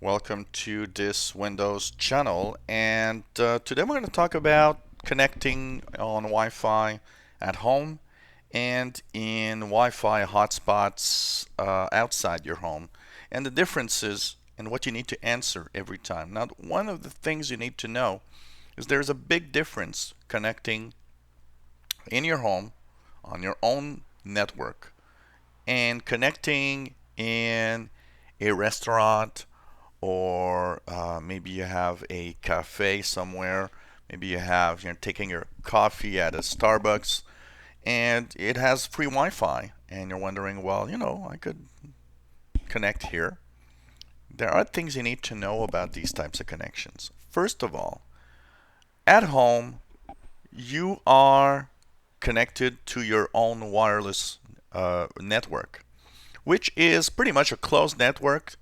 Welcome to this Windows channel, and today we're going to talk about connecting on Wi-Fi at home and in Wi-Fi hotspots outside your home, and the differences and what you need to answer every time. Now, one of the things you need to know is there's a big difference connecting in your home on your own network and connecting in a restaurant, or maybe you have a cafe somewhere. Maybe you're taking your coffee at a Starbucks and it has free Wi-Fi, and you're wondering, well, I could connect here. There are things you need to know about these types of connections. First of all, at home, you are connected to your own wireless network, which is pretty much a closed network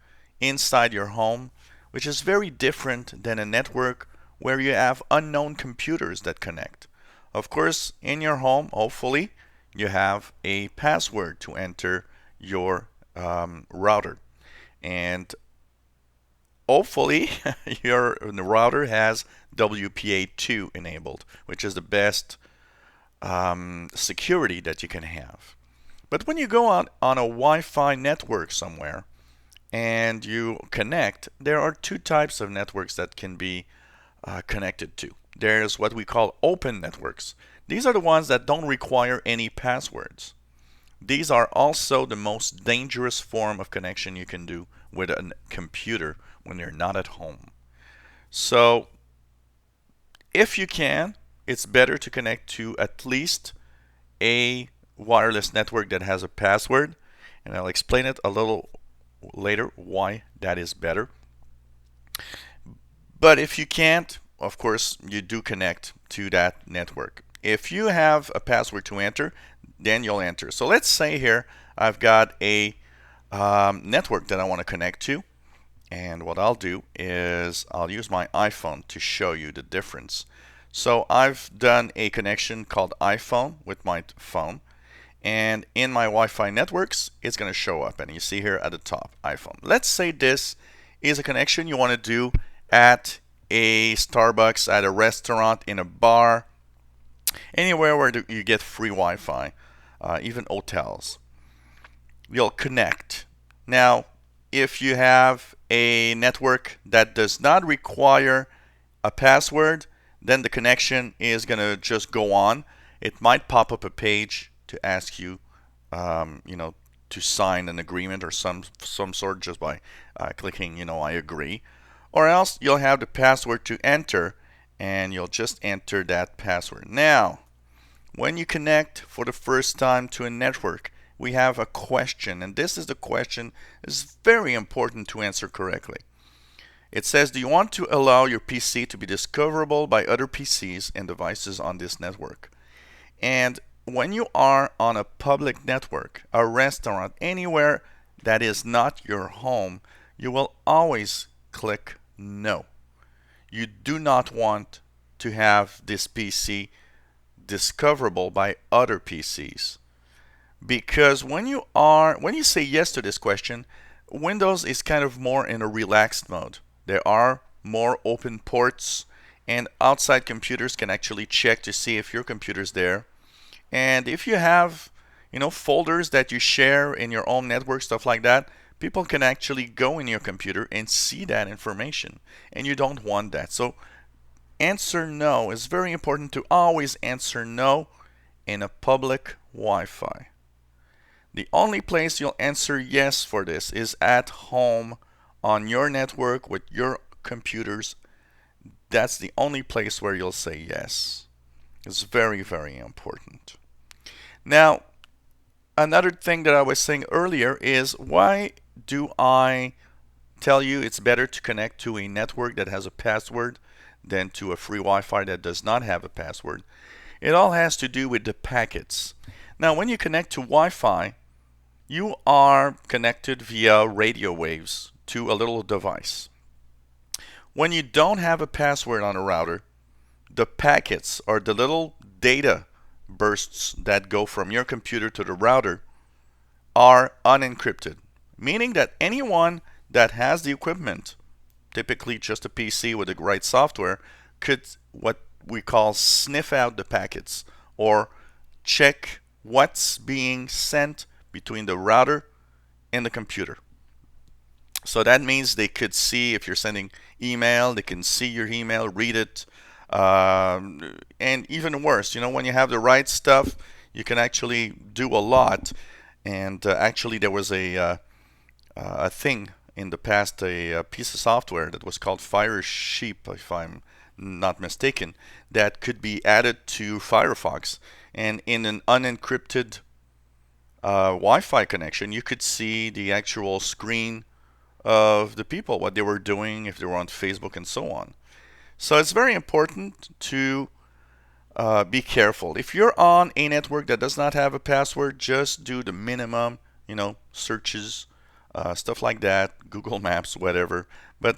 inside your home, which is very different than a network where you have unknown computers that connect. Of course, in your home, hopefully, you have a password to enter your router. And hopefully, your router has WPA2 enabled, which is the best security that you can have. But when you go on a Wi-Fi network somewhere and you connect, there are two types of networks that can be connected to. There's what we call open networks. These are the ones that don't require any passwords. These are also the most dangerous form of connection you can do with a computer when you're not at home. So, if you can, it's better to connect to at least a wireless network that has a password, and I'll explain it a little later why that is better. But if you can't, of course, you do connect to that network. If you have a password to enter, then you'll enter. So let's say here I've got a network that I want to connect to, and what I'll do is I'll use my iPhone to show you the difference. So I've done a connection called iPhone with my phone, and in my Wi-Fi networks, it's going to show up, and you see here at the top, iPhone. Let's say this is a connection you want to do at a Starbucks, at a restaurant, in a bar, anywhere where you get free Wi-Fi, even hotels. You'll connect. Now, if you have a network that does not require a password, then the connection is going to just go on. It might pop up a page to ask you, to sign an agreement or some sort just by clicking, I agree. Or else you'll have the password to enter, and you'll just enter that password. Now, when you connect for the first time to a network, we have a question, and this is the question. It's very important to answer correctly. It says, do you want to allow your PC to be discoverable by other PCs and devices on this network? And when you are on a public network, a restaurant, anywhere that is not your home, you will always click no. You do not want to have this PC discoverable by other PCs. Because when you say yes to this question, Windows is kind of more in a relaxed mode. There are more open ports, and outside computers can actually check to see if your computer's there. And if you have, folders that you share in your own network, stuff like that, people can actually go in your computer and see that information. And you don't want that. So answer no. It's very important to always answer no in a public Wi-Fi. The only place you'll answer yes for this is at home on your network with your computers. That's the only place where you'll say yes. It's very, very important. Now, another thing that I was saying earlier is, why do I tell you it's better to connect to a network that has a password than to a free Wi-Fi that does not have a password? It all has to do with the packets. Now, when you connect to Wi-Fi, you are connected via radio waves to a little device. When you don't have a password on a router, the packets, or the little data bursts that go from your computer to the router, are unencrypted, meaning that anyone that has the equipment typically just a PC with the right software, could what we call sniff out the packets or check what's being sent between the router and the computer. So that means they could see if you're sending email, they can see your email, read it, and even worse, when you have the right stuff, you can actually do a lot. And actually, there was a thing in the past, a piece of software that was called Fire Sheep, if I'm not mistaken, that could be added to Firefox. And in an unencrypted Wi-Fi connection, you could see the actual screen of the people, what they were doing, if they were on Facebook, and so on. So it's very important to be careful. If you're on a network that does not have a password, just do the minimum, searches, stuff like that, Google Maps, whatever. But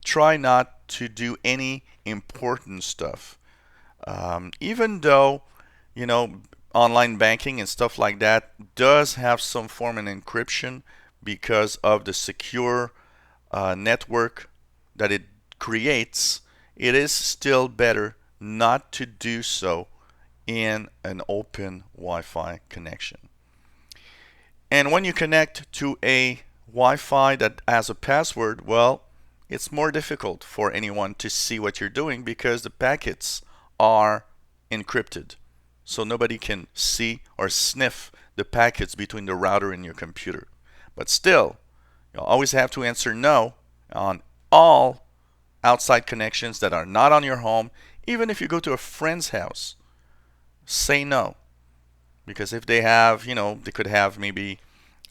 try not to do any important stuff. Even though, online banking and stuff like that does have some form of encryption because of the secure network that it creates, it is still better not to do so in an open Wi-Fi connection. And when you connect to a Wi-Fi that has a password, well, it's more difficult for anyone to see what you're doing because the packets are encrypted. So nobody can see or sniff the packets between the router and your computer. But still, you'll always have to answer no on all outside connections that are not on your home. Even if you go to a friend's house, say no. Because if they have, they could have maybe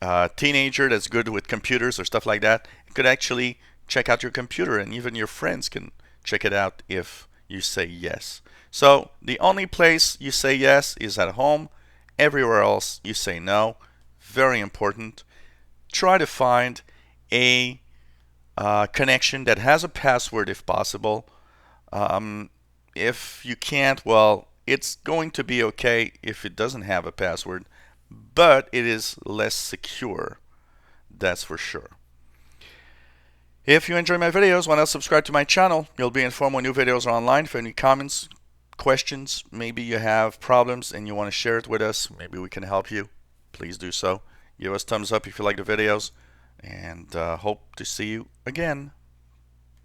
a teenager that's good with computers or stuff like that. It could actually check out your computer, and even your friends can check it out if you say yes. So the only place you say yes is at home. Everywhere else you say no. Very important. Try to find a connection that has a password if possible. If you can't, well, it's going to be okay if it doesn't have a password, but it is less secure. That's for sure. If you enjoy my videos, why not subscribe to my channel? You'll be informed when new videos are online. If you have any comments, questions, maybe you have problems and you want to share it with us, maybe we can help you, please do so. Give us thumbs up if you like the videos, and hope to see you again.